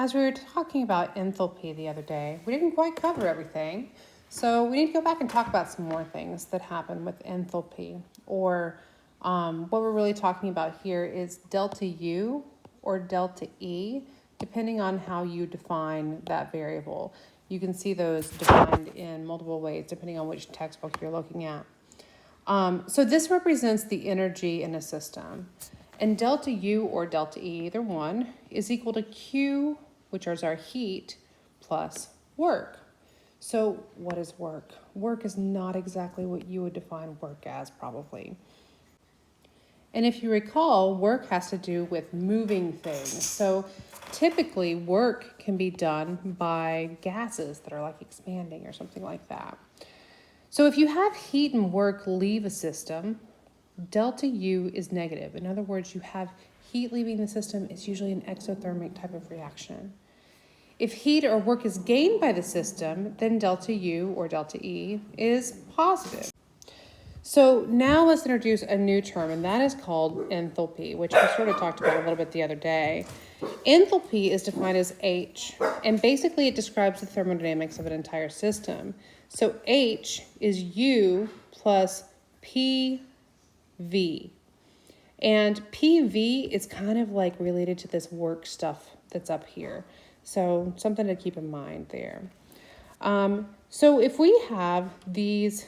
As we were talking about enthalpy the other day, we didn't quite cover everything. So we need to go back and talk about some more things that happen with enthalpy. Or what we're really talking about here is delta U or delta E, depending on how you define that variable. You can see those defined in multiple ways, depending on which textbook you're looking at. So this represents the energy in a system. And delta U or delta E, either one, is equal to Q, which is our heat, plus work. So what is work? Work is not exactly what you would define work as, probably. And if you recall, work has to do with moving things. So typically work can be done by gases that are like expanding or something like that. So if you have heat and work leave a system, delta U is negative. In other words, you have heat leaving the system. It's usually an exothermic type of reaction. If heat or work is gained by the system, then delta U or delta E is positive. So now let's introduce a new term, and that is called enthalpy, which we sort of talked about a little bit the other day. Enthalpy is defined as H, and basically it describes the thermodynamics of an entire system. So H is U plus PV. And PV is kind of like related to this work stuff that's up here. So something to keep in mind there. So if we have these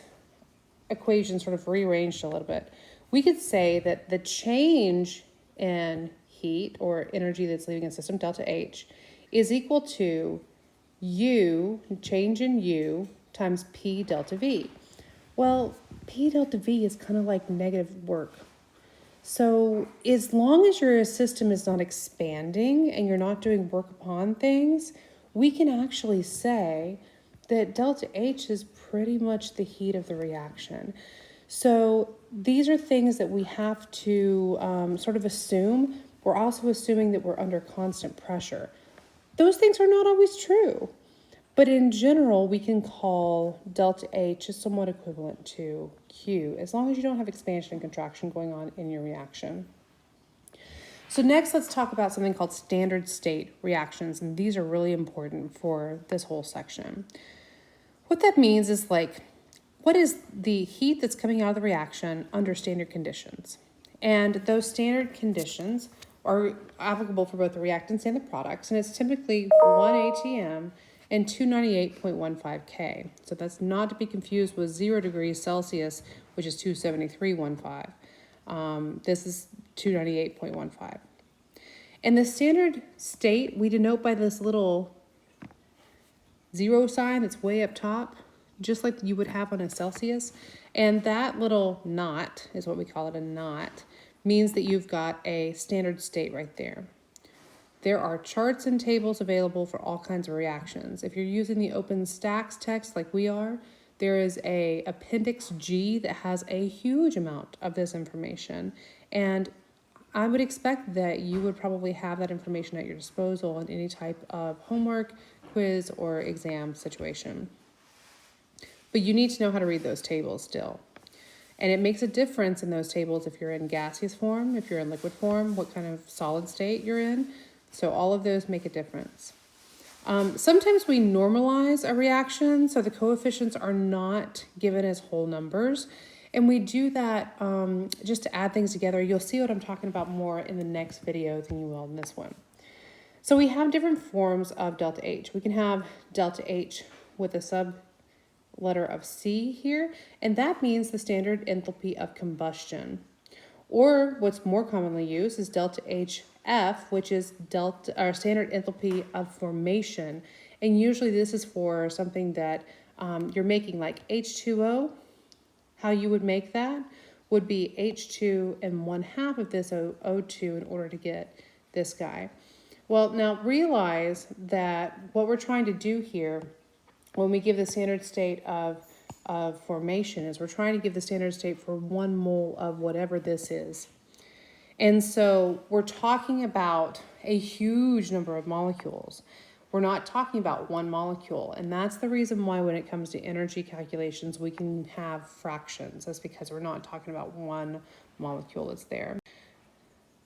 equations sort of rearranged a little bit, we could say that the change in heat or energy that's leaving a system, delta H, is equal to U, change in U, times P delta V. Well, P delta V is kind of like negative work. So as long as your system is not expanding and you're not doing work upon things, we can actually say that delta H is pretty much the heat of the reaction. So these are things that we have to sort of assume. We're also assuming that we're under constant pressure. Those things are not always true. But in general, we can call delta H is somewhat equivalent to Q, as long as you don't have expansion and contraction going on in your reaction. So next, let's talk about something called standard state reactions, and these are really important for this whole section. What that means is what is the heat that's coming out of the reaction under standard conditions? And those standard conditions are applicable for both the reactants and the products, and it's typically 1 atm and 298.15 K. So that's not to be confused with 0 degrees Celsius, which is 273.15. This is 298.15. And the standard state we denote by this little zero sign that's way up top, just like you would have on a Celsius. And that little knot is what we call it, a knot, means that you've got a standard state right there. There are charts and tables available for all kinds of reactions. If you're using the OpenStax text like we are, there is a Appendix G that has a huge amount of this information. And I would expect that you would probably have that information at your disposal in any type of homework, quiz, or exam situation. But you need to know how to read those tables still. And it makes a difference in those tables if you're in gaseous form, if you're in liquid form, what kind of solid state you're in. So all of those make a difference. Sometimes we normalize a reaction, so the coefficients are not given as whole numbers. And we do that just to add things together. You'll see what I'm talking about more in the next video than you will in this one. So we have different forms of delta H. We can have delta H with a sub-letter of C here, and that means the standard enthalpy of combustion. Or what's more commonly used is delta HF, which is standard enthalpy of formation. And usually this is for something that you're making, like H2O. How you would make that would be H2 and 1/2 of this O2 in order to get this guy. Well, now realize that what we're trying to do here when we give the standard state of formation is we're trying to give the standard state for 1 mole of whatever this is. And so we're talking about a huge number of molecules. We're not talking about one molecule. And that's the reason why when it comes to energy calculations, we can have fractions. That's because we're not talking about one molecule that's there.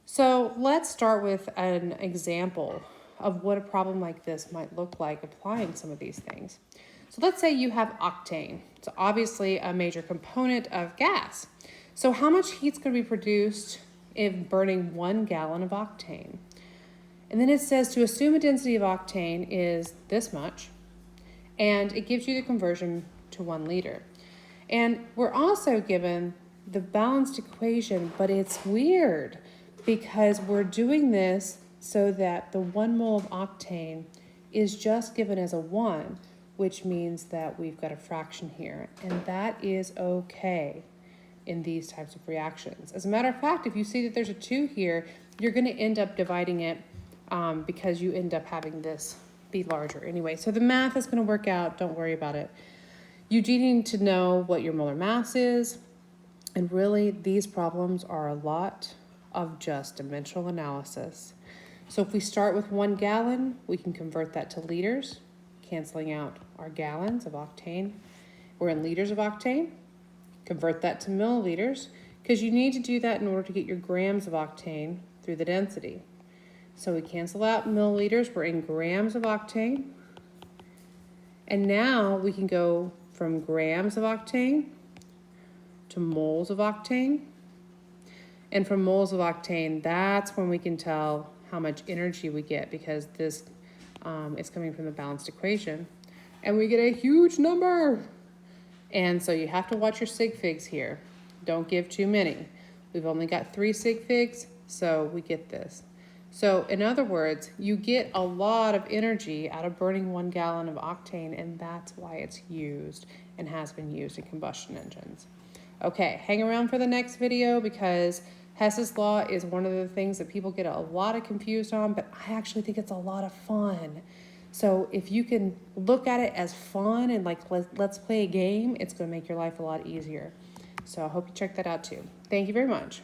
So let's start with an example of what a problem like this might look like applying some of these things. So let's say you have octane. It's obviously a major component of gas. So how much heat's going to be produced in burning 1 gallon of octane? And then it says to assume a density of octane is this much, and it gives you the conversion to 1 liter. And we're also given the balanced equation, but it's weird because we're doing this so that the 1 mole of octane is just given as a 1, which means that we've got a fraction here, and that is okay in these types of reactions. As a matter of fact, if you see that there's a 2 here, you're going to end up dividing it because you end up having this be larger anyway. So the math is going to work out. Don't worry about it. You do need to know what your molar mass is, and really these problems are a lot of just dimensional analysis. So if we start with 1 gallon, we can convert that to liters, canceling out our gallons of octane. We're in liters of octane. Convert that to milliliters, because you need to do that in order to get your grams of octane through the density. So we cancel out milliliters, we're in grams of octane. And now we can go from grams of octane to moles of octane. And from moles of octane, that's when we can tell how much energy we get, because this is coming from the balanced equation. And we get a huge number. And so you have to watch your sig figs here. Don't give too many. We've only got 3 sig figs, so we get this. So in other words, you get a lot of energy out of burning 1 gallon of octane, and that's why it's used and has been used in combustion engines. Okay, hang around for the next video, because Hess's law is one of the things that people get a lot of confused on, but I actually think it's a lot of fun. So if you can look at it as fun and like let's play a game, it's going to make your life a lot easier. So I hope you check that out too. Thank you very much.